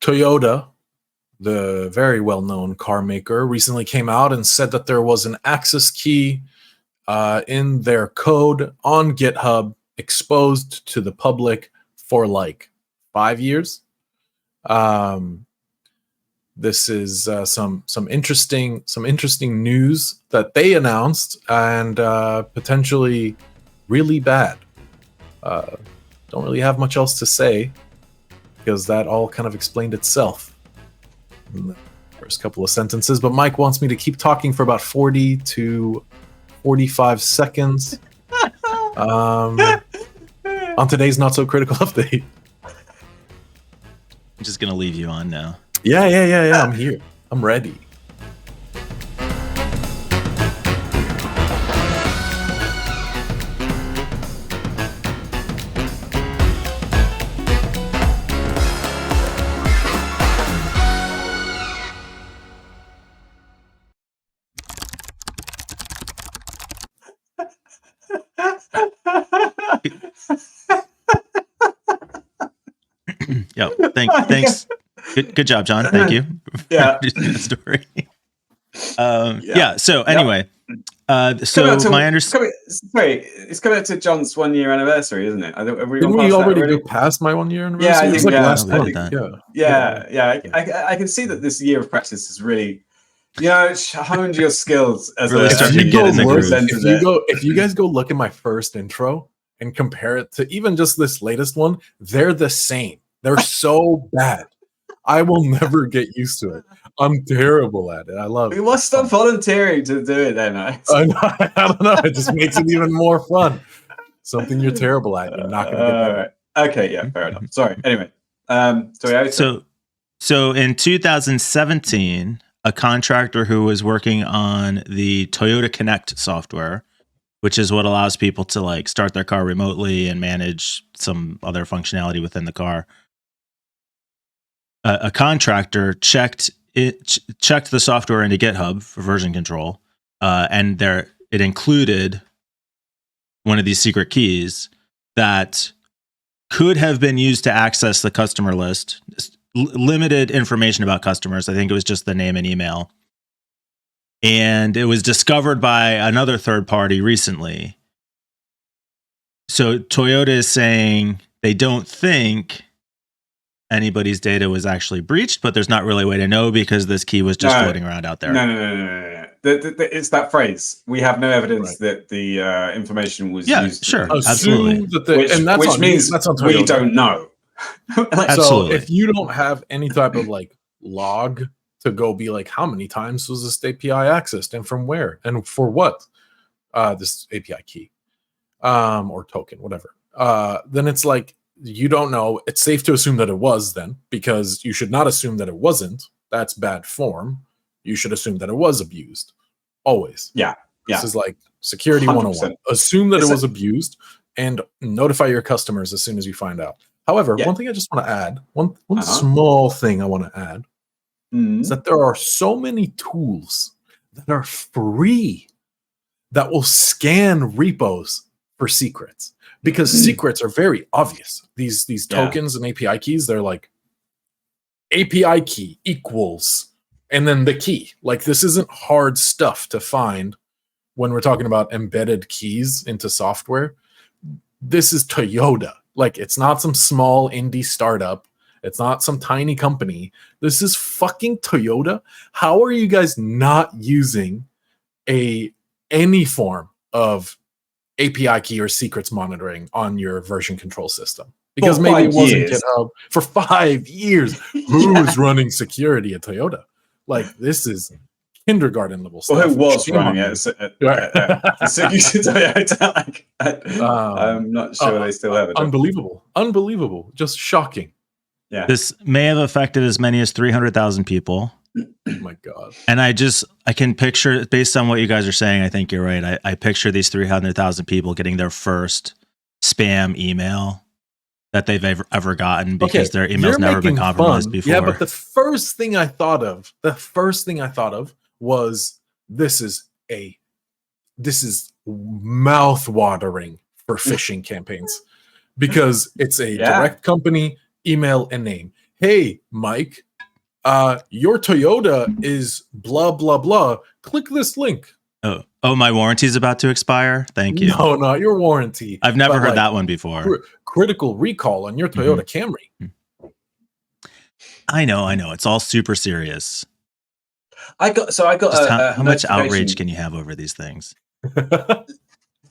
Toyota, the very well-known car maker, recently came out and said that there was an access key in their code on GitHub exposed to the public for like 5 years. This is some interesting news that they announced, and potentially really bad. Don't really have much else to say because that all kind of explained itself in the first couple of sentences. But Mike wants me to keep talking for about 40 to 45 seconds on today's not so critical update. I'm just gonna leave you on now. Yeah. I'm here. I'm ready. Yeah. Thanks. Good job, John. Thank you. Yeah. For the story. Yeah. So anyway, so my understanding. Wait, it's coming up to John's 1 year anniversary, isn't it? Didn't we already go past my 1 year anniversary? Yeah, I think last month. I can see that this year of practice is really, it's honed your skills as Really starting to get in the groove. If you guys go look at my first intro and compare it to even just this latest one, they're the same. They're so bad. I will never get used to it. I'm terrible at it. I love it. We must stop volunteering to do it then. I don't know. It just makes it even more fun. Something you're terrible at. You're not going to get better. Okay, yeah, fair enough. Sorry. Anyway, so in 2017, a contractor who was working on the Toyota Connect software, which is what allows people to like start their car remotely and manage some other functionality within the car. A contractor checked the software into GitHub for version control, and it included one of these secret keys that could have been used to access the customer list. Limited information about customers. I think it was just the name and email. And it was discovered by another third party recently. So Toyota is saying they don't think anybody's data was actually breached, but there's not really a way to know because this key was just floating around out there. No. It's that phrase. We have no evidence that the information was used. Sure, absolutely. Which means we don't know. So if you don't have any type of like log to go be like, how many times was this API accessed and from where and for what? This API key or token, whatever. Then it's like, you don't know. It's safe to assume that it was then, because you should not assume that it wasn't. That's bad form. You should assume that it was abused. Always. Yeah. This is like security 100%. 101. Assume that it was abused and notify your customers as soon as you find out. However, one thing I just want to add, one small thing I want to add is that there are so many tools that are free that will scan repos for secrets. Because secrets are very obvious. These tokens and API keys, they're like API key equals, and then the key. Like this isn't hard stuff to find when we're talking about embedded keys into software. This is Toyota. Like it's not some small indie startup. It's not some tiny company. This is fucking Toyota. How are you guys not using any form of API key or secrets monitoring on your version control system? Because maybe it wasn't GitHub for 5 years. Who's running security at Toyota? Like this is kindergarten level stuff. Well, who was running it? I'm not sure they still have it. Unbelievable. Just shocking. Yeah. This may have affected as many as 300,000 people. Oh my God. And I can picture, based on what you guys are saying, I think you're right. I picture these 300,000 people getting their first spam email that they've ever gotten because their email's never been compromised before. Yeah, but the first thing I thought of was this is mouth-watering for phishing campaigns because it's a direct company, email, and name. hey, Mike, your Toyota is blah, blah, blah. Click this link. Oh, my warranty's about to expire? Thank you. No, not your warranty. I've never heard that one before. Critical recall on your Toyota Camry. I know. It's all super serious. I got how much outrage can you have over these things?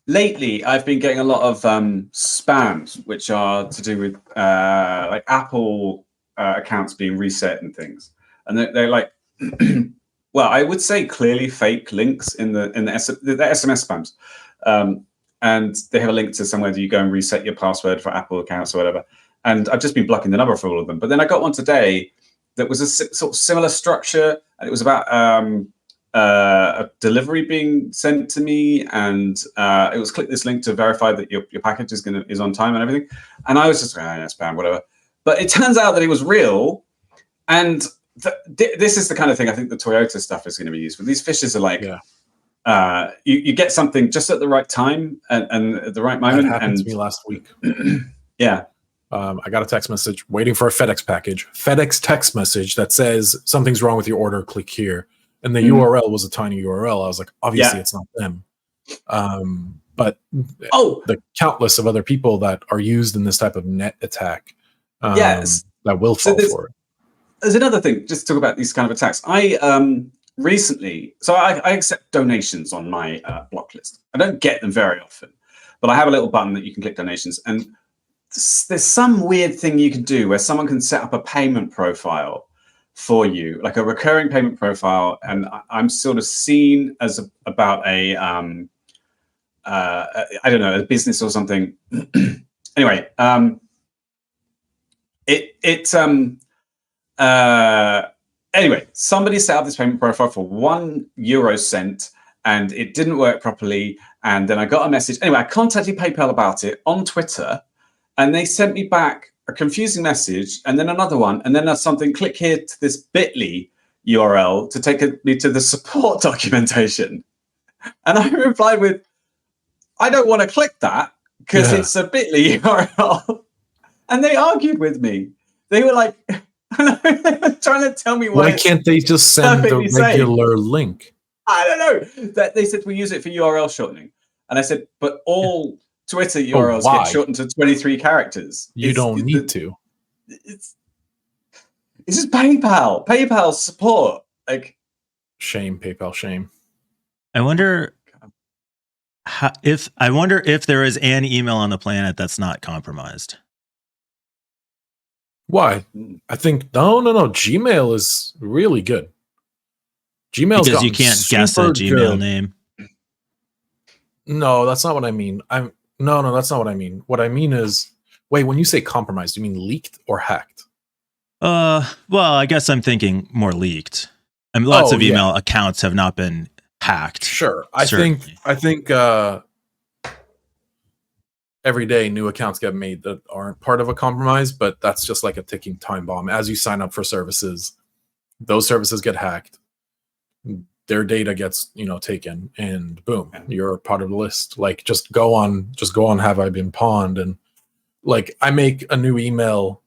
Lately, I've been getting a lot of spams, which are to do with like Apple accounts being reset and things, and they're like, well, I would say clearly fake links in the SMS spams, and they have a link to somewhere that you go and reset your password for Apple accounts or whatever. And I've just been blocking the number for all of them. But then I got one today that was a sort of similar structure, and it was about a delivery being sent to me, and it was click this link to verify that your package is on time and everything. And I was just spam, whatever. But it turns out that it was real, and this is the kind of thing I think the Toyota stuff is going to be used for. These fishes are like, you get something just at the right time and at the right moment. That happened to me last week. Yeah. I got a text message waiting for a FedEx package. FedEx text message that says something's wrong with your order. Click here. And the URL was a tiny URL. I was like, obviously it's not them. But the countless of other people that are used in this type of net attack that will fall for it. There's another thing, just to talk about these kind of attacks. I recently, I accept donations on my block list. I don't get them very often, but I have a little button that you can click donations. And there's some weird thing you can do where someone can set up a payment profile for you, like a recurring payment profile. And I'm sort of seen as about a, I don't know, a business or something. Anyway, anyway, somebody set up this payment profile for €1 and it didn't work properly. And then I got a message. Anyway, I contacted PayPal about it on Twitter, and they sent me back a confusing message and then another one. And then there's something, click here to this bit.ly URL to take me to the support documentation. And I replied with, I don't want to click that because it's a bit.ly URL. And they argued with me. They were like, they were trying to tell me why can't they just send the regular link? I don't know. That they said we use it for URL shortening, and I said, but all Twitter URLs get shortened to 23 characters. You don't need to. It's just PayPal. PayPal support. Like, shame, PayPal, shame. I wonder if there is an email on the planet that's not compromised. Why? I think no. Gmail is really good. Gmail's because you can't guess a Gmail name. No, that's not what I mean. No, that's not what I mean. What I mean is, wait, when you say compromised, do you mean leaked or hacked? Well, I guess I'm thinking more leaked. I mean, lots of email accounts have not been hacked. Sure, I think every day new accounts get made that aren't part of a compromise, but that's just like a ticking time bomb. As you sign up for services, those services get hacked, their data gets taken, and boom, you're part of the list. Like just go on Have I Been Pawned, and like I make a new email,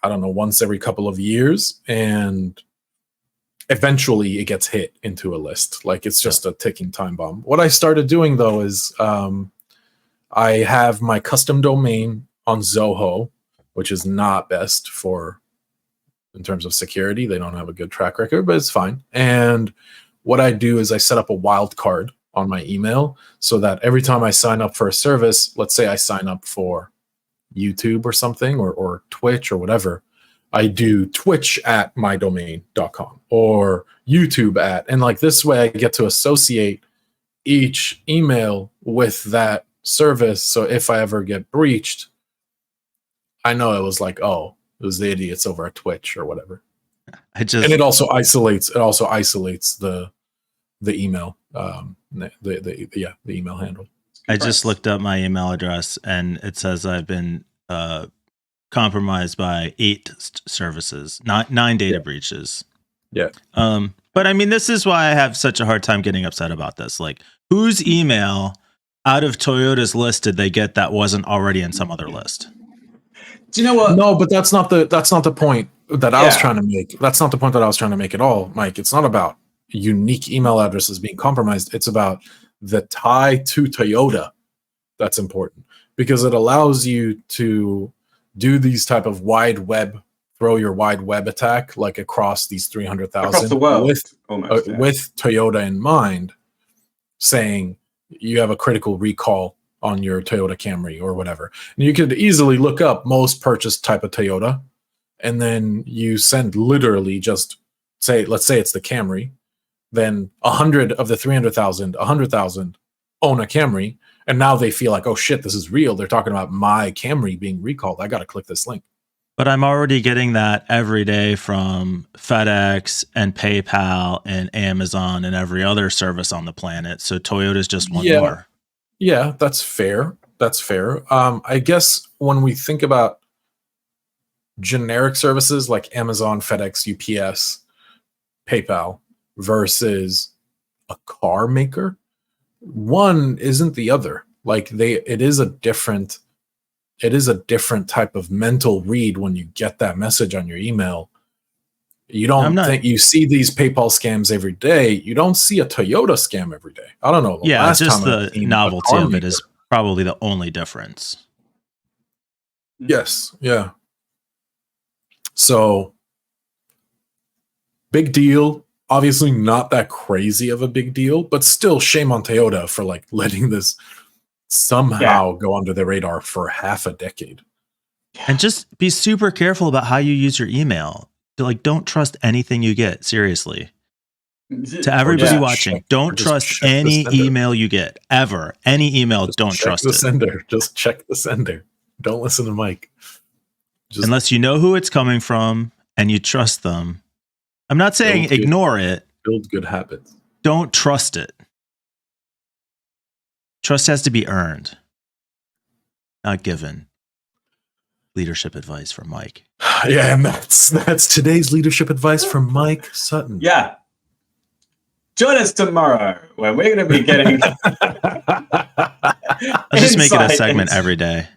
I don't know, once every couple of years, and eventually it gets hit into a list. Like it's just a ticking time bomb. What I started doing though is I have my custom domain on Zoho, which is not best in terms of security. They don't have a good track record, but it's fine. And what I do is I set up a wild card on my email so that every time I sign up for a service, let's say I sign up for YouTube or something, or Twitch or whatever, I do twitch@mydomain.com or YouTube and like this way I get to associate each email with that service. So if I ever get breached, I know it was like, oh, it was the idiots over at Twitch or whatever. And it also isolates the email, the email handle. I just looked up my email address and it says I've been compromised by 8 services, 9 data breaches. Yeah. But I mean, this is why I have such a hard time getting upset about this. Like, whose email out of Toyota's list did they get that wasn't already in some other list? Do you know what? No, but that's not the point that I was trying to make. That's not the point that I was trying to make at all, Mike. It's not about unique email addresses being compromised. It's about the tie to Toyota that's important, because it allows you to do these type of throw your wide web attack like across these 300,000 across the world with Toyota in mind, saying you have a critical recall on your Toyota Camry or whatever. And you could easily look up most purchased type of Toyota, and then you send literally just let's say it's the Camry, then 100 of the 300,000, 100,000 own a Camry, and now they feel like, oh shit, this is real. They're talking about my Camry being recalled. I got to click this link. But I'm already getting that every day from FedEx and PayPal and Amazon and every other service on the planet. So Toyota's just one more. Yeah, that's fair. That's fair. I guess when we think about generic services like Amazon, FedEx, UPS, PayPal versus a car maker, one isn't the other. Like it is a different type of mental read when you get that message on your email. You don't think you see these PayPal scams every day. You don't see a Toyota scam every day. I don't know. Yeah, just the novelty of it is probably the only difference. Yes. Yeah. So big deal. Obviously not that crazy of a big deal, but still shame on Toyota for like letting this somehow go under the radar for half a decade. And just be super careful about how you use your email. Like, don't trust anything you get. Seriously. To everybody watching, don't trust any email you get ever. Any email, don't trust it. Sender. Just check the sender. Don't listen to Mike. Unless you know who it's coming from and you trust them. I'm not saying ignore it. Build good habits. Don't trust it. Trust has to be earned, not given. Leadership advice from Mike. Yeah, and that's today's leadership advice from Mike Sutton. Yeah. Join us tomorrow when we're going to be getting. I'll just make it a segment every day.